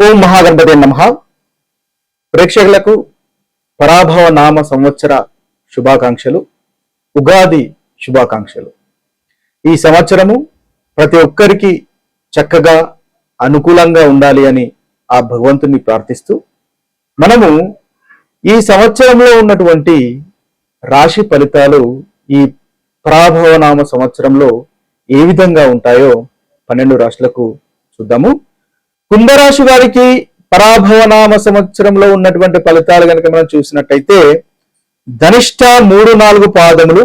ఓం మహాగణపతి నమః. ప్రేక్షకులకు పరాభవ నామ సంవత్సర శుభాకాంక్షలు, ఉగాది శుభాకాంక్షలు. ఈ సంవత్సరము ప్రతి ఒక్కరికి చక్కగా అనుకూలంగా ఉండాలి అని ఆ భగవంతుని ప్రార్థిస్తూ మనము ఈ సంవత్సరంలో ఉన్నటువంటి రాశి ఫలితాలు ఈ పరాభవ నామ సంవత్సరంలో ఏ విధంగా ఉంటాయో 12 రాశులకు చూద్దాము. కుంభరాశి వారికి పరాభవనామ సంవత్సరంలో ఉన్నటువంటి ఫలితాలు కనుక మనం చూసినట్టయితే ధనిష్ట 3-4 పాదములు,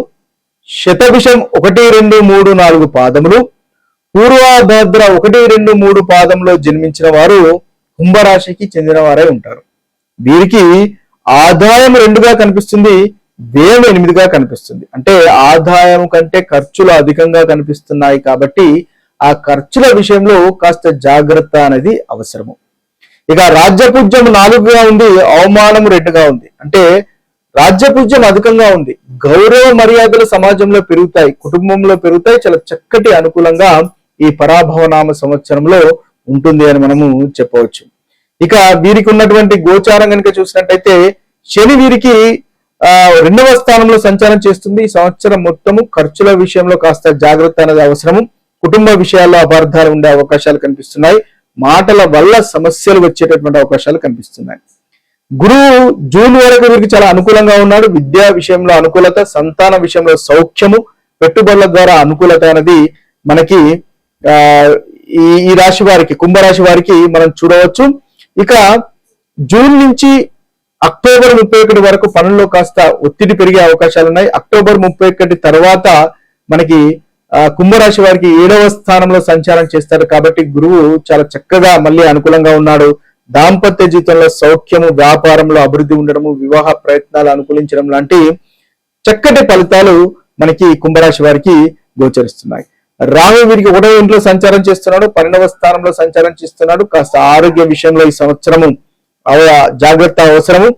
శతభిషం 1-2-3-4 పాదములు, పూర్వభద్ర 1-2-3 పాదంలో జన్మించిన వారు కుంభరాశికి చెందిన వారై ఉంటారు. వీరికి ఆదాయం 2గా కనిపిస్తుంది, వ్యయం 8గా కనిపిస్తుంది. అంటే ఆదాయం కంటే ఖర్చులు అధికంగా కనిపిస్తున్నాయి కాబట్టి ఆ ఖర్చుల విషయంలో కాస్త జాగ్రత్త అనేది అవసరము. ఇక రాజ్యపూజ్యం 4గా ఉంది, అవమానం 2గా ఉంది. అంటే రాజ్యపూజ్యం అధికంగా ఉంది, గౌరవ మర్యాదలు సమాజంలో పెరుగుతాయి, కుటుంబంలో పెరుగుతాయి. చాలా చక్కటి అనుకూలంగా ఈ పరాభవనామ సంవత్సరంలో ఉంటుంది అని మనము చెప్పవచ్చు. ఇక వీరికి ఉన్నటువంటి గోచారం కనుక చూసినట్టయితే శని వీరికి 2వ స్థానంలో సంచారం చేస్తుంది. ఈ సంవత్సరం మొత్తము ఖర్చుల విషయంలో కాస్త జాగ్రత్త అనేది అవసరము. కుటుంబ విషయాల్లో అపార్థాలు ఉండే అవకాశాలు కనిపిస్తున్నాయి. మాటల వల్ల సమస్యలు వచ్చేటటువంటి అవకాశాలు కనిపిస్తున్నాయి. గురువు జూన్ వరకు వీరికి చాలా అనుకూలంగా ఉన్నాడు. విద్యా విషయంలో అనుకూలత, సంతాన విషయంలో సౌఖ్యము, పెట్టుబడుల ద్వారా అనుకూలత అనేది మనకి ఈ రాశి వారికి, కుంభరాశి వారికి మనం చూడవచ్చు. ఇక జూన్ నుంచి అక్టోబర్ 31 వరకు పనుల్లో కాస్త ఒత్తిడి పెరిగే అవకాశాలు ఉన్నాయి. అక్టోబర్ 31 తర్వాత మనకి కుంభరాశి వారికి 7వ స్థానంలో సంచారం చేస్తారు కాబట్టి గురువు చాలా చక్కగా మళ్ళీ అనుకూలంగా ఉన్నాడు. దాంపత్య జీవితంలో సౌఖ్యము, వ్యాపారంలో అభివృద్ధి ఉండడము, వివాహ ప్రయత్నాలు అనుకూలించడం లాంటి చక్కటి ఫలితాలు మనకి కుంభరాశి వారికి గోచరిస్తున్నాయి. రాహు వీరికి 1వ ఇంట్లో సంచారం చేస్తున్నాడు, 12వ స్థానంలో సంచారం చేస్తున్నాడు. కాస్త ఆరోగ్య విషయంలో ఈ సంవత్సరము జాగ్రత్త అవసరము.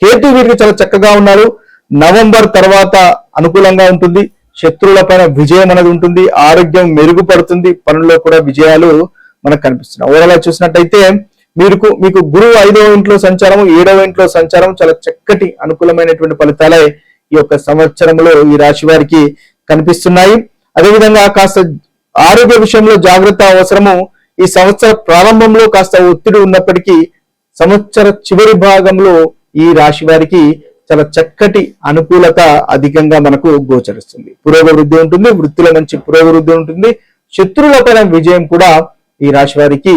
కేతు వీరికి చాలా చక్కగా ఉన్నారు. నవంబర్ తర్వాత అనుకూలంగా ఉంటుంది. శత్రువుల పైన విజయం అనేది ఉంటుంది, ఆరోగ్యం మెరుగుపడుతుంది, పనుల్లో కూడా విజయాలు మనకు కనిపిస్తున్నాయి. ఓవరాల్ చూసినట్టయితే మీకు గురువు 5వ ఇంట్లో సంచారం, 7వ ఇంట్లో సంచారం చాలా చక్కటి అనుకూలమైనటువంటి ఫలితాలే ఈ యొక్క సంవత్సరంలో ఈ రాశి వారికి కనిపిస్తున్నాయి. అదేవిధంగా కాస్త ఆరోగ్య విషయంలో జాగ్రత్త అవసరము. ఈ సంవత్సర ప్రారంభంలో కాస్త ఒత్తిడి ఉన్నప్పటికీ సంవత్సర చివరి భాగంలో ఈ రాశి వారికి చాలా చక్కటి అనుకూలత అధికంగా మనకు గోచరిస్తుంది. పురోగవృద్ధి ఉంటుంది, వృత్తిలో మంచి పురోగవృద్ధి ఉంటుంది, శత్రువుల పైన విజయం కూడా ఈ రాశి వారికి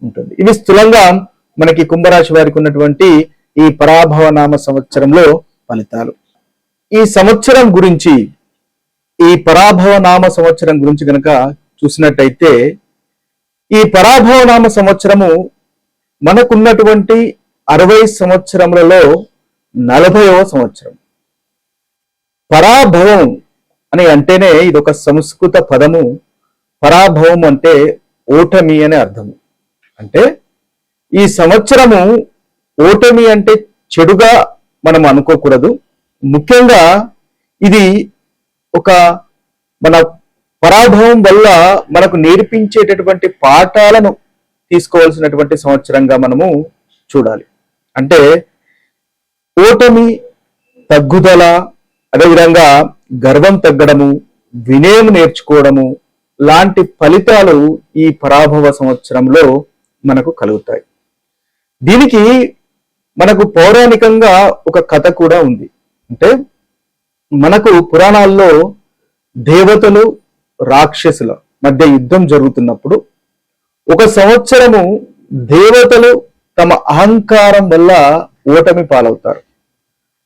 ఉంటుంది. ఇవి స్థూలంగా మనకి కుంభరాశి వారికి ఉన్నటువంటి ఈ పరాభవనామ సంవత్సరంలో ఫలితాలు. ఈ సంవత్సరం గురించి, ఈ పరాభవనామ సంవత్సరం గురించి కనుక చూసినట్టయితే ఈ పరాభవనామ సంవత్సరము మనకున్నటువంటి 60 సంవత్సరములలో 40వ సంవత్సరం. పరాభవం అని అంటేనే ఇది ఒక సంస్కృత పదము. పరాభవం అంటే ఓటమి అనే అర్థము. అంటే ఈ సంవత్సరము ఓటమి అంటే చెడుగా మనం అనుకోకూడదు. ముఖ్యంగా ఇది ఒక మన పరాభవం వల్ల మనకు నేర్పించేటటువంటి పాఠాలను తీసుకోవాల్సినటువంటి సంవత్సరంగా మనము చూడాలి. అంటే ఓటమి, తగ్గుదల, అదేవిధంగా గర్వం తగ్గడము, వినయం నేర్చుకోవడము లాంటి ఫలితాలు ఈ పరాభవ సంవత్సరంలో మనకు కలుగుతాయి. దీనికి మనకు పౌరాణికంగా ఒక కథ కూడా ఉంది. అంటే మనకు పురాణాల్లో దేవతలు రాక్షసుల మధ్య యుద్ధం జరుగుతున్నప్పుడు ఒక సంవత్సరము దేవతలు తమ అహంకారం వల్ల ఓటమి పాలవుతారు.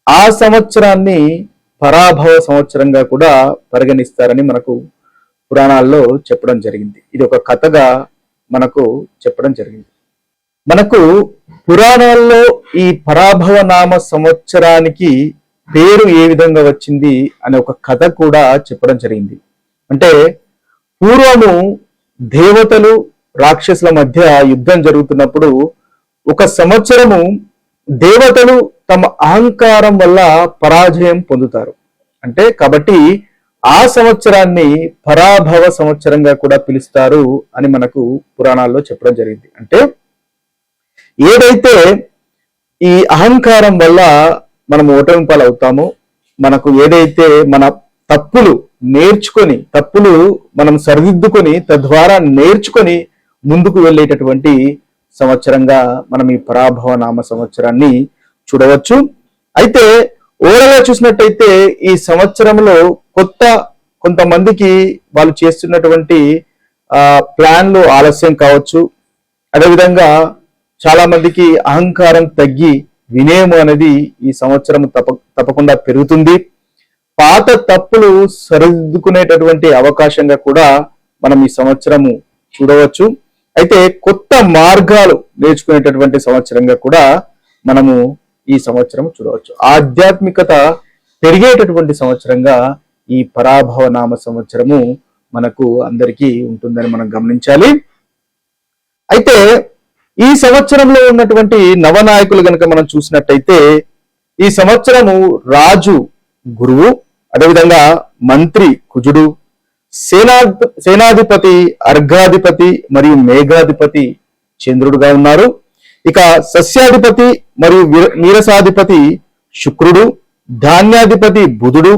ఆ సంవత్సరాన్ని పరాభవ సంవత్సరంగా కూడా పరిగణిస్తారని మనకు పురాణాల్లో చెప్పడం జరిగింది. ఇది ఒక కథగా మనకు చెప్పడం జరిగింది. మనకు పురాణాల్లో ఈ పరాభవ నామ సంవత్సరానికి పేరు ఏ విధంగా వచ్చింది అనే ఒక కథ కూడా చెప్పడం జరిగింది. అంటే పూర్వము దేవతలు రాక్షసుల మధ్య యుద్ధం జరుగుతున్నప్పుడు ఒక సంవత్సరము దేవతలు తమ అహంకారం వల్ల పరాజయం పొందుతారు. అంటే కాబట్టి ఆ సంవత్సరాన్ని పరాభవ సంవత్సరంగా కూడా పిలుస్తారు అని మనకు పురాణాల్లో చెప్పడం జరిగింది. అంటే ఏదైతే ఈ అహంకారం వల్ల మనం ఓటమి పాలవుతామో, మనకు ఏదైతే మన తప్పులు నేర్చుకొని, తప్పులు మనం సరిదిద్దుకొని తద్వారా నేర్చుకొని ముందుకు వెళ్ళేటటువంటి సంవత్సరంగా మనం ఈ పరాభవ నామ సంవత్సరాన్ని చూడవచ్చు. అయితే ఓవరాల్గా చూసినట్టయితే ఈ సంవత్సరంలో కొంతమందికి వాళ్ళు చేస్తున్నటువంటి ప్లాన్లు ఆలస్యం కావచ్చు. అదేవిధంగా చాలా మందికి అహంకారం తగ్గి వినయం అనేది ఈ సంవత్సరం తప్పకుండా పెరుగుతుంది. పాత తప్పులు సరిదిద్దుకునేటటువంటి అవకాశంగా కూడా మనం ఈ సంవత్సరము చూడవచ్చు. అయితే కొత్త మార్గాలు నేర్చుకునేటటువంటి సంవత్సరంగా కూడా మనము ఈ సంవత్సరం చూడవచ్చు. ఆధ్యాత్మికత పెరిగేటటువంటి సంవత్సరంగా ఈ పరాభవ నామ సంవత్సరము మనకు అందరికీ ఉంటుందని మనం గమనించాలి. అయితే ఈ సంవత్సరంలో ఉన్నటువంటి నవనాయకులు గనక మనం చూసినట్టయితే ఈ సంవత్సరము రాజు గురువు, అదేవిధంగా మంత్రి కుజుడు, సేనాధిపతి అర్ఘాధిపతి మరియు మేఘాధిపతి చంద్రుడుగా ఉన్నారు. ఇక సస్యాధిపతి మరియు నీరసాధిపతి శుక్రుడు, ధాన్యాధిపతి బుధుడు,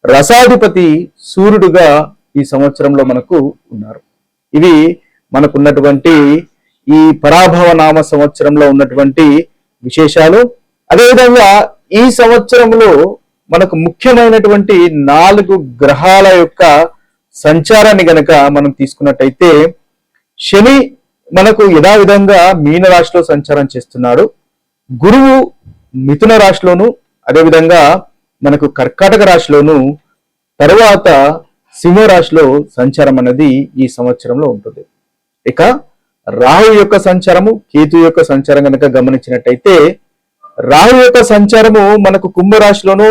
రసాధిపతి సూర్యుడుగా ఈ సంవత్సరంలో మనకు ఉన్నారు. ఇవి మనకున్నటువంటి ఈ పరాభవ నామ సంవత్సరంలో ఉన్నటువంటి విశేషాలు. అదేవిధంగా ఈ సంవత్సరంలో మనకు ముఖ్యమైనటువంటి 4 గ్రహాల యొక్క సంచారాన్ని గనక మనం తీసుకున్నట్టయితే శని మనకు యథావిధంగా మీన రాశిలో సంచారం చేస్తున్నాడు. గురువు మిథున రాశిలోను, అదేవిధంగా మనకు కర్కాటక రాశిలోను, తరువాత సింహ రాశిలో సంచారం అనేది ఈ సంవత్సరంలో ఉంటుంది. ఇక రాహు యొక్క సంచారము, కేతు యొక్క సంచారం కనుక గమనించినట్టయితే రాహు యొక్క సంచారము మనకు కుంభరాశిలోను,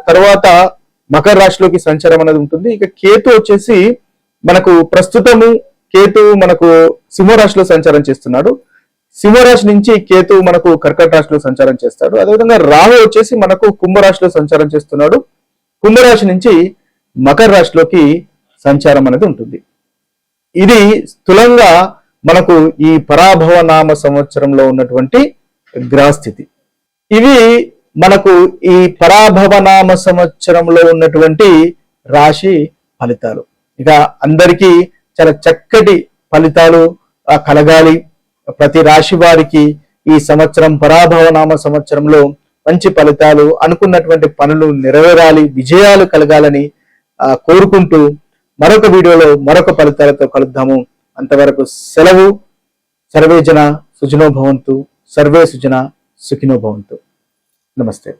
తర్వాత మకర రాశిలోకి సంచారం అనేది ఉంటుంది. ఇక కేతు వచ్చేసి మనకు ప్రస్తుతము మనకు సింహరాశిలో సంచారం చేస్తున్నాడు. సింహరాశి నుంచి కేతు మనకు కర్కట రాశిలో సంచారం చేస్తాడు. అదేవిధంగా రాహు వచ్చేసి మనకు కుంభరాశిలో సంచారం చేస్తున్నాడు. కుంభరాశి నుంచి మకర రాశిలోకి సంచారం అనేది ఉంటుంది. ఇది స్థూలంగా మనకు ఈ పరాభవ నామ సంవత్సరంలో ఉన్నటువంటి గ్రహస్థితి. ఇవి మనకు ఈ పరాభవ నామ సంవత్సరంలో ఉన్నటువంటి రాశి ఫలితాలు. ఇక అందరికీ చాలా చక్కటి ఫలితాలు కలగాలి. ప్రతి రాశి వారికి ఈ సంవత్సరం పరాభవ నామ సంవత్సరంలో మంచి ఫలితాలు, అనుకున్నటువంటి పనులు నెరవేరాలి, విజయాలు కలగాలని కోరుకుంటూ మరొక వీడియోలో మరొక ఫలితాలతో కలుద్దాము. అంతవరకు సెలవు. సర్వే జన సుజనో భవంతు, సర్వే సుజన సుఖినో భవంతు. నమస్తే.